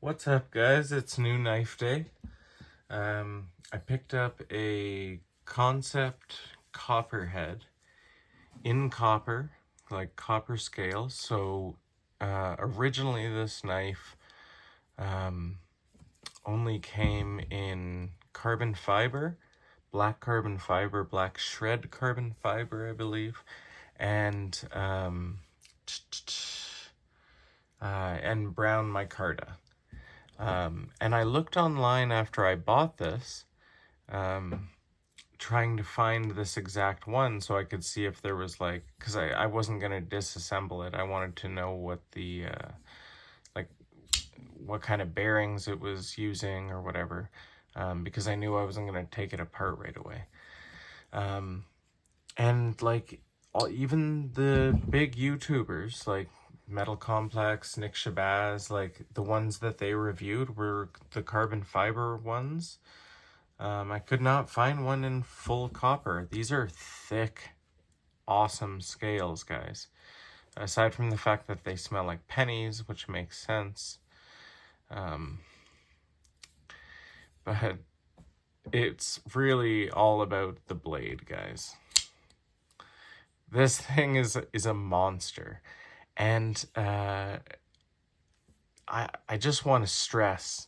What's up, guys? It's new knife day. I picked up a Kansept Copperhead in copper, like copper scale. So originally this knife only came in carbon fiber, black shred carbon fiber, I believe, and brown micarta. And I looked online after I bought this, trying to find this exact one so I could see if there was like, because I wasn't going to disassemble it. I wanted to know what the, like, what kind of bearings it was using or whatever, because I knew I wasn't going to take it apart right away. And like, even the big YouTubers, like Metal Complex, Nick Shabazz, like the ones that they reviewed were the carbon fiber ones. I could not find one in full copper. These are thick, awesome scales, guys. Aside from the fact that they smell like pennies, which makes sense. But it's really all about the blade, guys. This thing is a monster. And I just want to stress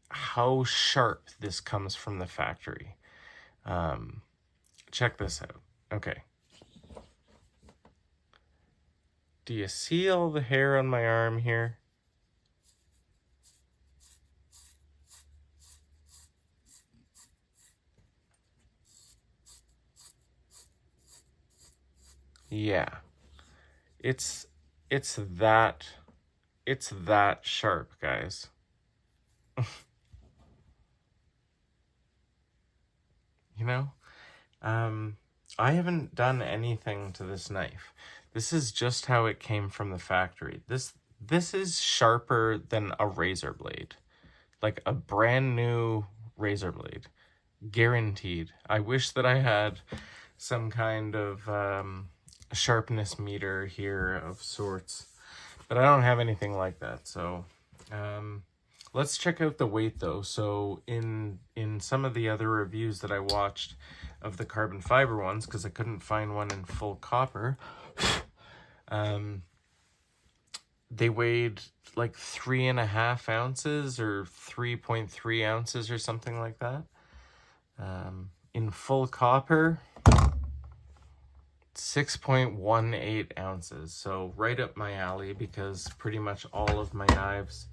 how sharp this comes from the factory. Check this out. Okay. Do you see all the hair on my arm here? Yeah. It's that sharp, guys. You know? I haven't done anything to this knife. This is just how it came from the factory. This is sharper than a razor blade. Like a brand new razor blade. Guaranteed. I wish that I had some kind of sharpness meter here of sorts, but I don't have anything like that. So let's check out the weight though. So in some of the other reviews that I watched of the carbon fiber ones, because I couldn't find one in full copper, they weighed like 3.5 ounces or 3.3 ounces or something like that. In full copper, 6.18 ounces. So right up my alley, because pretty much all of my knives,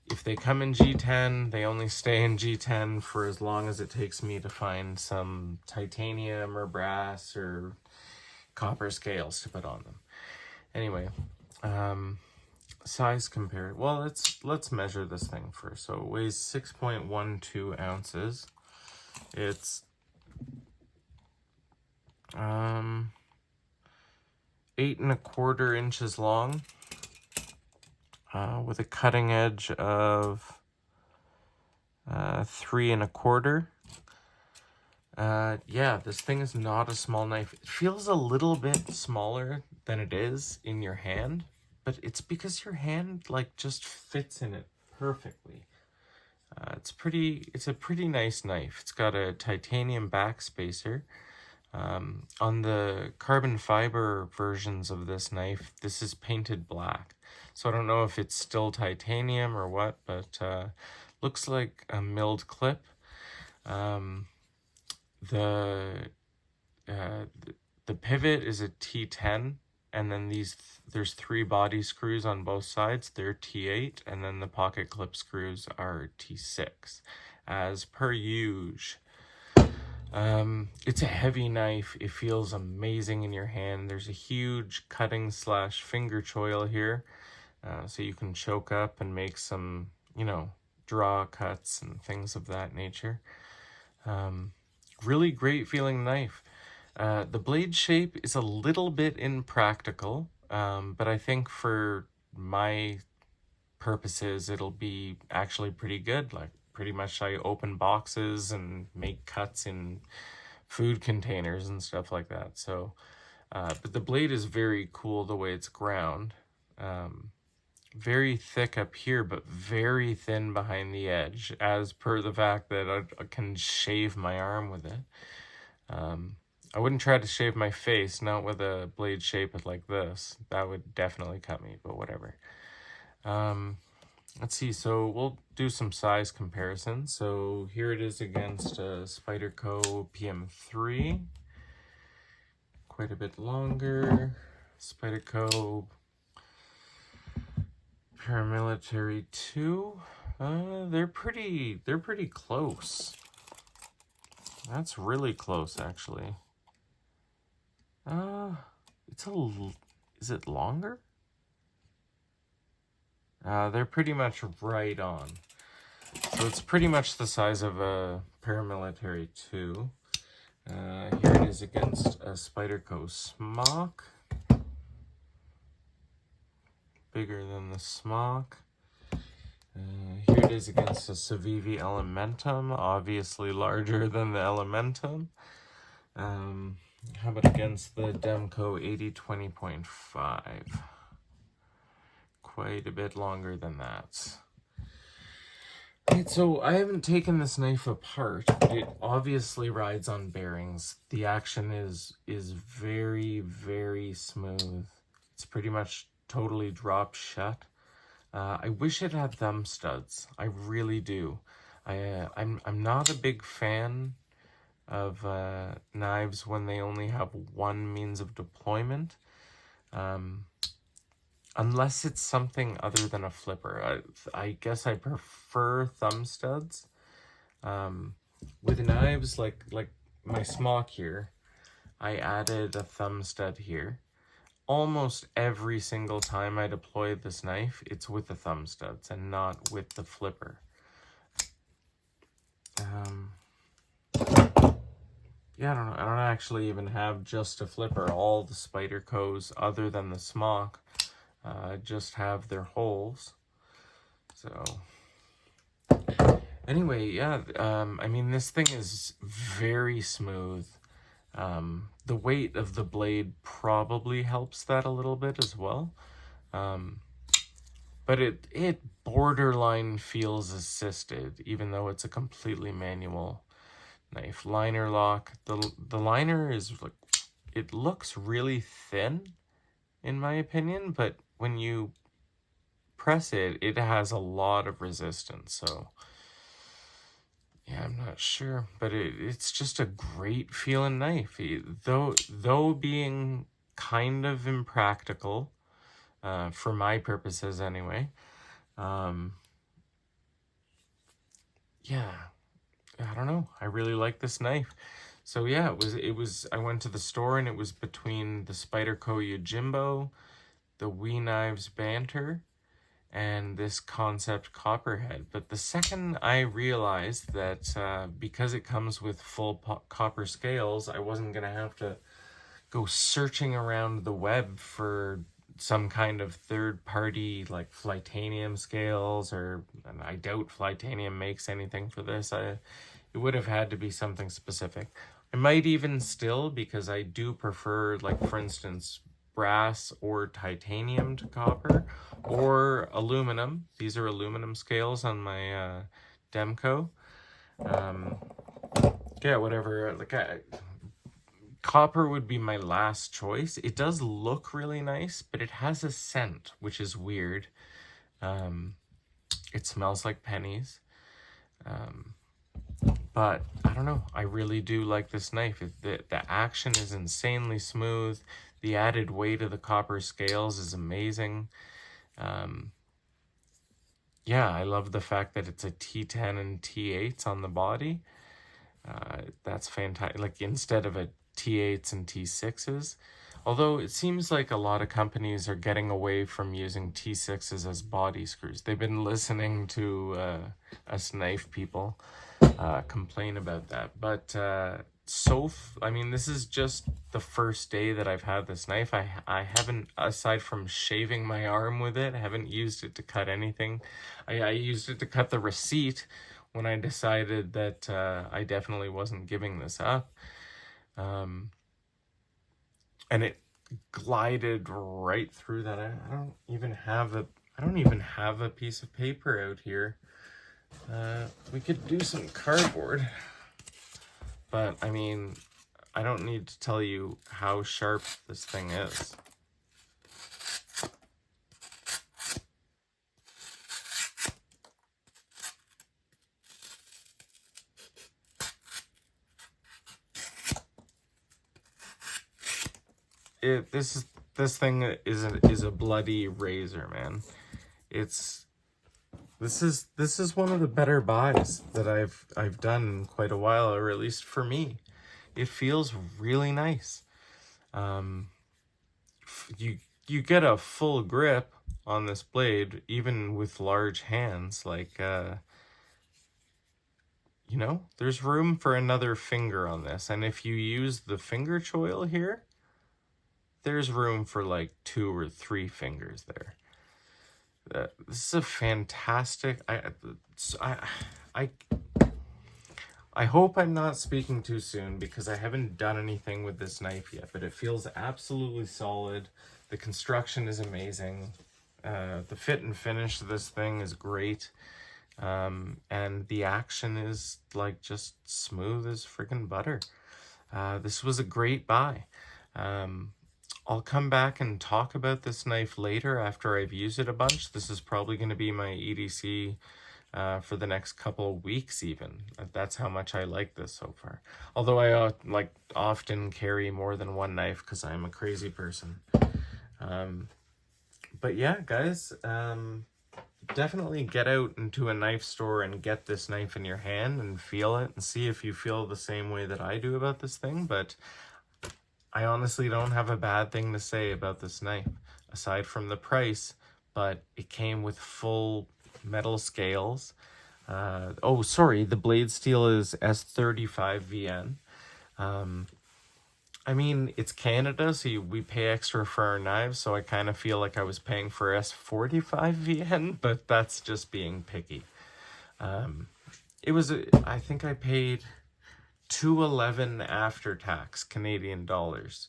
if they come in G10, they only stay in G10 for as long as it takes me to find some titanium or brass or copper scales to put on them. Anyway, size compared. Well, let's measure this thing first. So it weighs 6.12 ounces. It's 8.25 inches long, with a cutting edge of 3.25. Yeah, this thing is not a small knife. It feels a little bit smaller than it is in your hand, but it's because your hand like just fits in it perfectly. It's a pretty nice knife. It's got a titanium back spacer. On the carbon fiber versions of this knife, this is painted black. So I don't know if it's still titanium or what, but looks like a milled clip. The pivot is a T10, and then there's 3 body screws on both sides. They're T8, and then the pocket clip screws are T6, as per usual. It's a heavy knife. It feels amazing in your hand. There's a huge cutting / finger choil here, so you can choke up and make some, draw cuts and things of that nature. Really great feeling knife. The blade shape is a little bit impractical, but I think for my purposes, it'll be actually pretty good. Like, pretty much I open boxes and make cuts in food containers and stuff like that. So, but the blade is very cool the way it's ground. very thick up here, but very thin behind the edge, as per the fact that I can shave my arm with it. I wouldn't try to shave my face, not with a blade shaped like this. That would definitely cut me, but whatever. Let's see, so we'll do some size comparisons. So here it is against a Spyderco PM3. Quite a bit longer. Spyderco Paramilitary 2. They're pretty close. That's really close, actually. Is it longer? They're pretty much right on. So it's pretty much the size of a Paramilitary 2. Here it is against a Spyderco Smock. Bigger than the Smock. Here it is against a Civivi Elementum, obviously larger than the Elementum. How about against the Demco 8020.5? Quite a bit longer than that. Right, so I haven't taken this knife apart, but it obviously rides on bearings. The action is very, very smooth. It's pretty much totally dropped shut. I wish it had thumb studs. I really do. I'm not a big fan of knives when they only have one means of deployment, unless it's something other than a flipper. I guess I prefer thumb studs. With knives like my Smock here, I added a thumb stud here. Almost every single time I deploy this knife, it's with the thumb studs and not with the flipper. Yeah, I don't actually even have just a flipper. All the Spydercos, other than the Smock, just have their holes. So anyway, yeah, I mean, this thing is very smooth. The weight of the blade probably helps that a little bit as well. But it borderline feels assisted, even though it's a completely manual knife. Liner lock. The liner is like, it looks really thin, in my opinion, but when you press it, it has a lot of resistance. So yeah, I'm not sure, but it's just a great feeling knife. Though being kind of impractical, for my purposes anyway. Yeah, I don't know. I really like this knife. So yeah, it was. I went to the store and it was between the Spyderco Yojimbo, the Wee Knives Banter, and this Kansept Copperhead. But the second I realized that because it comes with full copper scales, I wasn't gonna have to go searching around the web for some kind of third-party like Flytanium scales, and I doubt Flytanium makes anything for this. It would have had to be something specific. I might even still, because I do prefer, like, for instance, brass or titanium to copper, or aluminum. These are aluminum scales on my Demco. Yeah, whatever. Copper would be my last choice. It does look really nice, but it has a scent, which is weird. It smells like pennies. But I don't know. I really do like this knife. The action is insanely smooth. The added weight of the copper scales is amazing. Yeah, I love the fact that it's a T10 and T8s on the body. That's fantastic. Like, instead of a T8s and T6s. Although it seems like a lot of companies are getting away from using T6s as body screws. They've been listening to us knife people complain about that. But I mean, this is just the first day that I've had this knife. I haven't, aside from shaving my arm with it, I haven't used it to cut anything. I used it to cut the receipt when I decided that I definitely wasn't giving this up. And it glided right through that. I don't even have I don't even have a piece of paper out here. We could do some cardboard. But, I mean, I don't need to tell you how sharp this thing is. This thing is a bloody razor, man. This is one of the better buys that I've done in quite a while, or at least for me. It feels really nice. You get a full grip on this blade, even with large hands. Like, you know, there's room for another finger on this. And if you use the finger choil here, there's room for like 2 or 3 fingers there. This is a fantastic. I I hope I'm not speaking too soon because I haven't done anything with this knife yet, but it feels absolutely solid. The construction is amazing. The fit and finish of this thing is great. And the action is like just smooth as freaking butter. This was a great buy. I'll come back and talk about this knife later after I've used it a bunch. This is probably going to be my EDC for the next couple of weeks even. That's how much I like this so far. Although I like often carry more than one knife because I'm a crazy person. But yeah, guys, definitely get out into a knife store and get this knife in your hand and feel it and see if you feel the same way that I do about this thing. But I honestly don't have a bad thing to say about this knife, aside from the price, but it came with full metal scales. Oh, sorry, the blade steel is S35VN. I mean, it's Canada, so we pay extra for our knives, so I kind of feel like I was paying for S45VN, but that's just being picky. I think I paid $211 after tax Canadian dollars.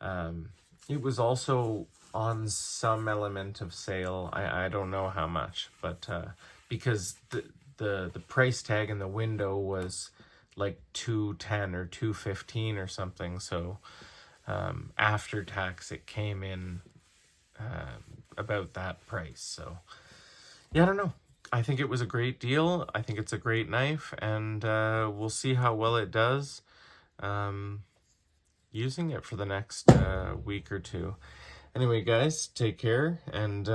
It was also on some element of sale. I don't know how much, but because the price tag in the window was like $210 or $215 or something, so after tax it came in about that price. So yeah, I don't know. I think it was a great deal. I think it's a great knife, and we'll see how well it does using it for the next week or two. Anyway, guys, take care, and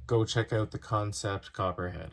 go check out the Kansept Copperhead.